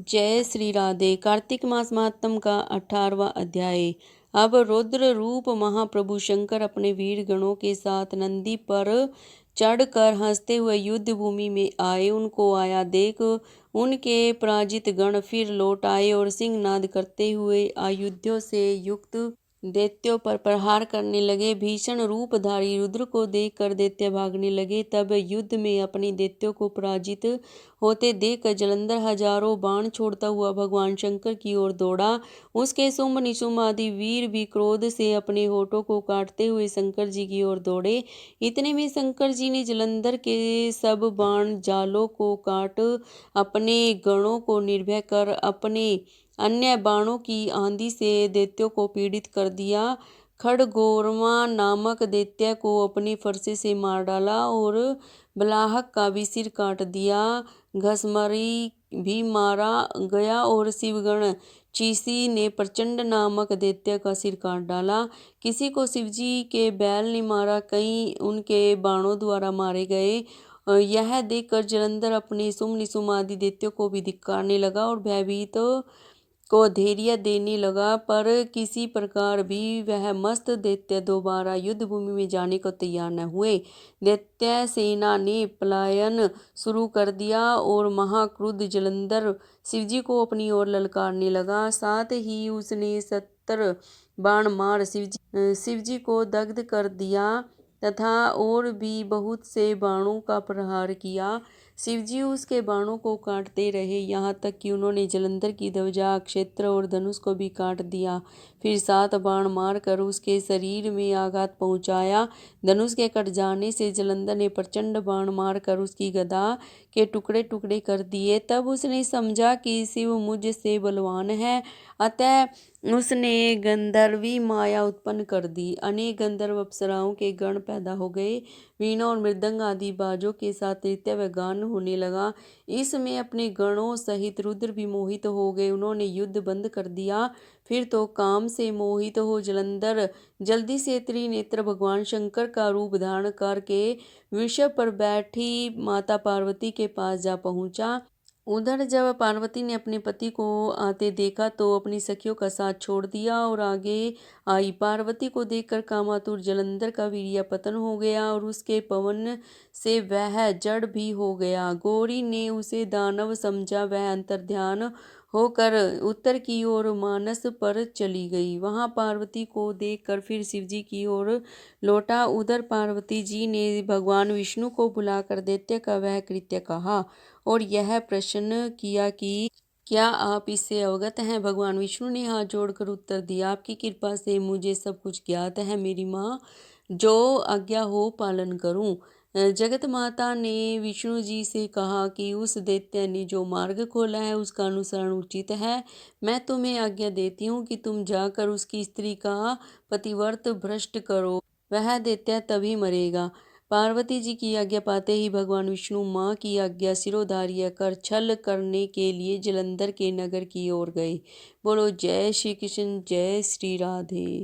जय श्री राधे। कार्तिक मास महात्म का 18वां अध्याय। अब रुद्र रूप महाप्रभु शंकर अपने वीर गणों के साथ नंदी पर चढ़कर हंसते हुए युद्ध भूमि में आए। उनको आया देख उनके पराजित गण फिर लौट आए और सिंहनाद करते हुए आयुधों से युक्त दैत्यों पर प्रहार करने लगे। भीषण रूपधारी रुद्र को देखकर दैत्य भागने लगे। तब युद्ध में अपने दैत्यों को पराजित होते देखकर जलंधर हजारों बाण छोड़ता हुआ भगवान शंकर की ओर दौड़ा। उसके शुंभ निशुंभ आदि वीर भी क्रोध से अपने होठों को काटते हुए शंकर जी की ओर दौड़े। इतने में शंकर जी ने जलंधर के सब बाण जालों को काट अपने गणों को निर्भय कर अपने अन्य बाणों की आंधी से दैत्यों को पीड़ित कर दिया। खड़गोरमा नामक दैत्य को अपने फरसे से मार डाला और बलाहक का भी सिर काट दिया। घसमरी भी मारा गया और शिवगण चीसी ने प्रचंड नामक दैत्य का सिर काट डाला। किसी को शिवजी के बैल ने मारा, कई उनके बाणों द्वारा मारे गए। यह देखकर जलंधर अपने शुंभ निशुंभ आदि दैत्यों को भी धिक्कारने लगा और भयभीत को धैर्य देने लगा, पर किसी प्रकार भी वह मस्त दैत्य दोबारा युद्ध भूमि में जाने को तैयार न हुए। दैत्य सेना ने पलायन शुरू कर दिया और महाक्रुद्ध जलंधर शिवजी को अपनी ओर ललकारने लगा। साथ ही उसने 70 बाण मार शिवजी को दग्ध कर दिया तथा और भी बहुत से बाणों का प्रहार किया। शिवजी उसके बाणों को काटते रहे, यहाँ तक कि उन्होंने जलंधर की ध्वजा, क्षेत्र और धनुष को भी काट दिया। फिर 7 बाण मारकर उसके शरीर में आघात पहुंचाया। धनुष के कट जाने से जलंधर ने प्रचंड बाण मारकर उसकी गदा के टुकड़े टुकड़े कर दिए। तब उसने समझा कि शिव मुझसे बलवान है, अतः उसने गंधर्वी माया उत्पन्न कर दी। अनेक गंधर्व अप्सराओं के गण पैदा हो गए। वीणा और मृदंग आदि बाजों के साथ नृत्य व गान होने लगा। इसमें अपने गणों सहित रुद्र भी मोहित हो गए। उन्होंने युद्ध बंद कर दिया। फिर तो काम से मोहित हो जलंधर जल्दी से त्रिनेत्र भगवान शंकर का रूप धारण करके वृषभ पर बैठी माता पार्वती के पास जा पहुंचा। उधर जब पार्वती ने अपने पति को आते देखा तो अपनी सखियों का साथ छोड़ दिया और आगे आई। पार्वती को देखकर कामातुर जलंधर का वीर्य पतन हो गया और उसके पवन से वह जड़ भी हो गया। गौरी ने उसे दानव समझा। वह अंतर्ध्यान होकर उत्तर की ओर मानस पर चली गई। वहां पार्वती को देखकर फिर शिवजी की ओर लौटा। उधर पार्वती जी ने भगवान विष्णु को बुलाकर दैत्य का वह कृत्य कहा और यह प्रश्न किया कि क्या आप इससे अवगत हैं। भगवान विष्णु ने हाथ जोड़कर उत्तर दिया, आपकी कृपा से मुझे सब कुछ ज्ञात है मेरी माँ, जो आज्ञा हो पालन करूं। जगत माता ने विष्णु जी से कहा कि उस दैत्य ने जो मार्ग खोला है उसका अनुसरण उचित है। मैं तुम्हें आज्ञा देती हूँ कि तुम जाकर उसकी स्त्री का पतिव्रत भ्रष्ट करो, वह दैत्य तभी मरेगा। पार्वती जी की आज्ञा पाते ही भगवान विष्णु माँ की आज्ञा शिरोधार्य कर छल करने के लिए जलंधर के नगर की ओर गए। बोलो जय श्री कृष्ण, जय श्री राधे।